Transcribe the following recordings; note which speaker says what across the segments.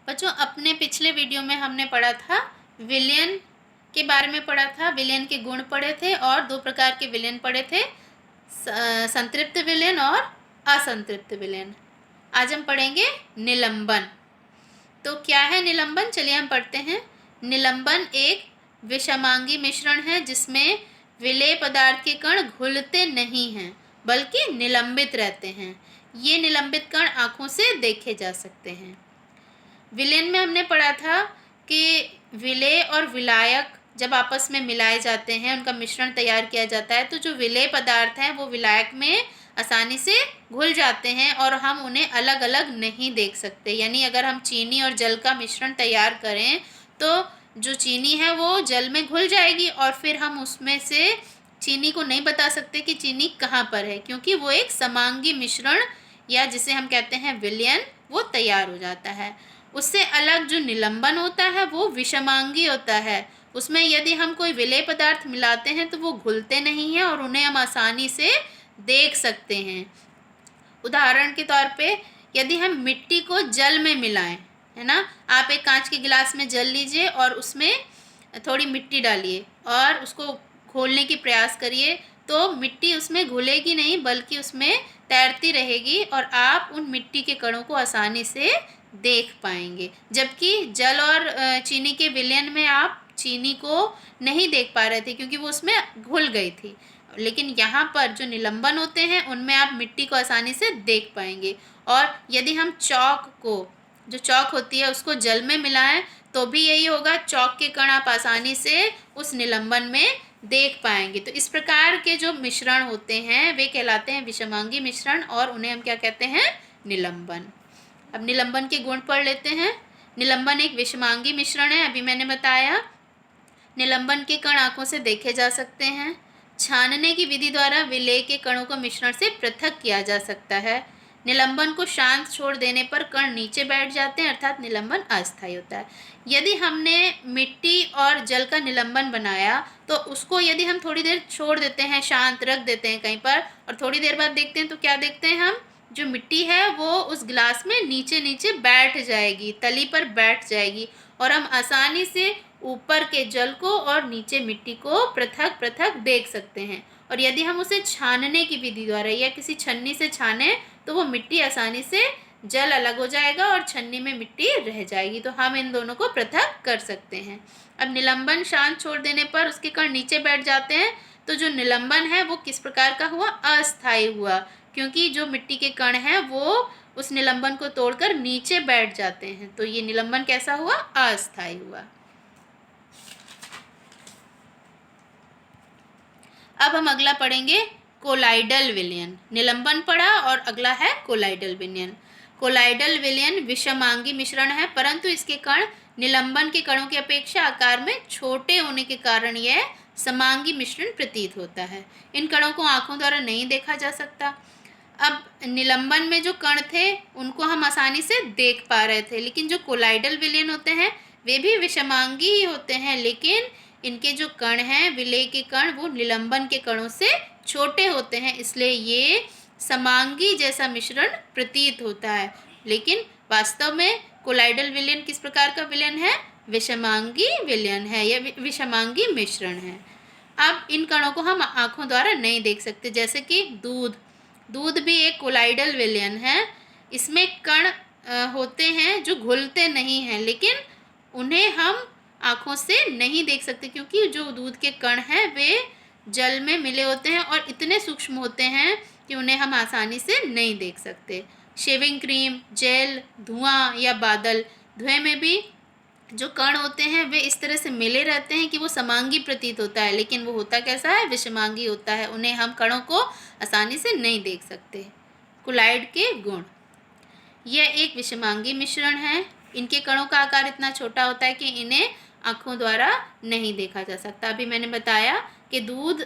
Speaker 1: बच्चों, अपने पिछले वीडियो में हमने पढ़ा था विलयन के बारे में पढ़ा था। विलयन के गुण पढ़े थे और दो प्रकार के विलयन पढ़े थे, संतृप्त विलयन और असंतृप्त विलयन। आज हम पढ़ेंगे निलंबन। तो क्या है निलंबन? चलिए हम पढ़ते हैं। निलंबन एक विषमांगी मिश्रण है जिसमें विलेय पदार्थ के कण घुलते नहीं हैं बल्कि निलंबित रहते हैं। ये निलंबित कण आँखों से देखे जा सकते हैं। विलयन में हमने पढ़ा था कि विलेय और विलायक जब आपस में मिलाए जाते हैं, उनका मिश्रण तैयार किया जाता है, तो जो विलेय पदार्थ हैं वो विलायक में आसानी से घुल जाते हैं और हम उन्हें अलग अलग नहीं देख सकते। यानी अगर हम चीनी और जल का मिश्रण तैयार करें तो जो चीनी है वो जल में घुल जाएगी और फिर हम उसमें से चीनी को नहीं बता सकते कि चीनी कहाँ पर है, क्योंकि वो एक समांगी मिश्रण या जिसे हम कहते हैं विलयन, वो तैयार हो जाता है। उससे अलग जो निलंबन होता है वो विषमांगी होता है। उसमें यदि हम कोई विलेय पदार्थ मिलाते हैं तो वो घुलते नहीं हैं और उन्हें हम आसानी से देख सकते हैं। उदाहरण के तौर पे यदि हम मिट्टी को जल में मिलाएं, है ना, आप एक कांच के गिलास में जल लीजिए और उसमें थोड़ी मिट्टी डालिए और उसको घोलने की प्रयास करिए, तो मिट्टी उसमें घुलेगी नहीं बल्कि उसमें तैरती रहेगी और आप उन मिट्टी के कणों को आसानी से देख पाएंगे। जबकि जल और चीनी के विलयन में आप चीनी को नहीं देख पा रहे थे क्योंकि वो उसमें घुल गई थी, लेकिन यहाँ पर जो निलंबन होते हैं उनमें आप मिट्टी को आसानी से देख पाएंगे। और यदि हम जो चौक होती है उसको जल में मिलाएं तो भी यही होगा, चौक के कण आप आसानी से उस निलंबन में देख पाएंगे। तो इस प्रकार के जो मिश्रण होते हैं वे कहलाते हैं विषमांगी मिश्रण और उन्हें हम क्या कहते हैं? निलंबन। अब निलंबन के गुण पढ़ लेते हैं। निलंबन एक विषमांगी मिश्रण है, अभी मैंने बताया। निलंबन के कण आंखों से देखे जा सकते हैं। छानने की विधि द्वारा विलेय के कणों को मिश्रण से पृथक किया जा सकता है। निलंबन को शांत छोड़ देने पर कण नीचे बैठ जाते हैं, अर्थात निलंबन अस्थायी होता है। यदि हमने मिट्टी और जल का निलंबन बनाया तो उसको यदि हम थोड़ी देर छोड़ देते हैं, शांत रख देते हैं कहीं पर, और थोड़ी देर बाद देखते हैं तो क्या देखते हैं हम? जो मिट्टी है वो उस गिलास में नीचे नीचे बैठ जाएगी, तली पर बैठ जाएगी और हम आसानी से ऊपर के जल को और नीचे मिट्टी को पृथक पृथक देख सकते हैं। और यदि हम उसे छानने की विधि द्वारा या किसी छन्नी से छाने तो वो मिट्टी आसानी से, जल अलग हो जाएगा और छन्नी में मिट्टी रह जाएगी, तो हम इन दोनों को पृथक कर सकते हैं। अब निलंबन शांत छोड़ देने पर उसके कण नीचे बैठ जाते हैं, तो जो निलंबन है वो किस प्रकार का हुआ? अस्थायी हुआ, क्योंकि जो मिट्टी के कण हैं वो उस निलंबन को तोड़कर नीचे बैठ जाते हैं। तो ये निलंबन कैसा हुआ? अस्थायी हुआ। अब हम अगला पढ़ेंगे कोलाइडल विलयन। निलंबन पढ़ा और अगला है कोलाइडल विलयन। कोलाइडल विलयन विषमांगी मिश्रण है, परंतु इसके कण निलंबन के कणों की अपेक्षा आकार में छोटे होने के कारण यह समांगी मिश्रण प्रतीत होता है। इन कणों को आंखों द्वारा नहीं देखा जा सकता। अब निलंबन में जो कण थे उनको हम आसानी से देख पा रहे थे, लेकिन जो कोलाइडल विलयन होते हैं वे भी विषमांगी ही होते हैं, लेकिन इनके जो कण हैं, विलेय के कण, वो निलंबन के कणों से छोटे होते हैं, इसलिए ये समांगी जैसा मिश्रण प्रतीत होता है। लेकिन वास्तव में कोलाइडल विलयन किस प्रकार का विलयन है? विषमांगी विलयन है, यह विषमांगी मिश्रण है। अब इन कणों को हम आंखों द्वारा नहीं देख सकते, जैसे कि दूध भी एक कोलाइडल विलयन है। इसमें कण होते हैं जो घुलते नहीं हैं, लेकिन उन्हें हम आँखों से नहीं देख सकते क्योंकि जो दूध के कण हैं वे जल में मिले होते हैं और इतने सूक्ष्म होते हैं कि उन्हें हम आसानी से नहीं देख सकते। शेविंग क्रीम, जेल, धुआं या बादल, धुएं में भी जो कण होते हैं वे इस तरह से मिले रहते हैं कि वो समांगी प्रतीत होता है, लेकिन वो होता कैसा है? विषमांगी होता है। उन्हें हम कणों को आसानी से नहीं देख सकते। कोलाइड के गुण। यह एक विषमांगी मिश्रण है। इनके कणों का आकार इतना छोटा होता है कि इन्हें आँखों द्वारा नहीं देखा जा सकता। अभी मैंने बताया कि दूध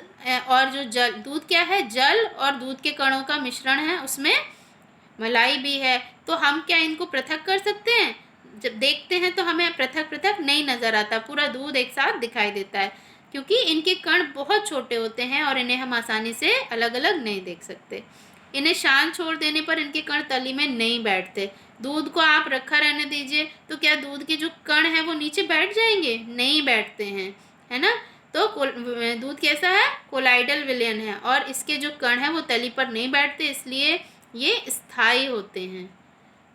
Speaker 1: और जो जल, दूध क्या है? जल और दूध के कणों का मिश्रण है, उसमें मलाई भी है, तो हम क्या इनको पृथक कर सकते हैं? जब देखते हैं तो हमें पृथक पृथक नहीं नज़र आता, पूरा दूध एक साथ दिखाई देता है, क्योंकि इनके कण बहुत छोटे होते हैं और इन्हें हम आसानी से अलग अलग नहीं देख सकते। इन्हें शांत छोड़ देने पर इनके कण तली में नहीं बैठते, दूध को आप रखा रहने दीजिए, तो क्या दूध के जो कण हैं वो नीचे बैठ जाएंगे? नहीं बैठते हैं, है ना। तो दूध कैसा है? कोलाइडल विलयन है, और इसके जो कण हैं वो तली पर नहीं बैठते, इसलिए ये स्थायी होते हैं।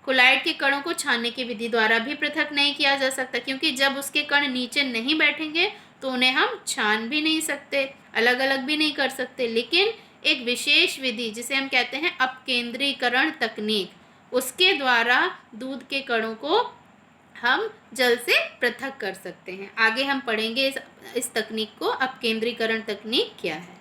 Speaker 1: कोलाइड के कणों को छानने की विधि द्वारा भी पृथक नहीं किया जा सकता, क्योंकि जब उसके कण नीचे नहीं बैठेंगे तो उन्हें हम छान भी नहीं सकते, अलग अलग भी नहीं कर सकते। लेकिन एक विशेष विधि जिसे हम कहते हैं अपकेंद्रीकरण तकनीक, उसके द्वारा दूध के कणों को हम जल से पृथक कर सकते हैं। आगे हम पढ़ेंगे इस तकनीक को, अपकेंद्रीकरण तकनीक क्या है।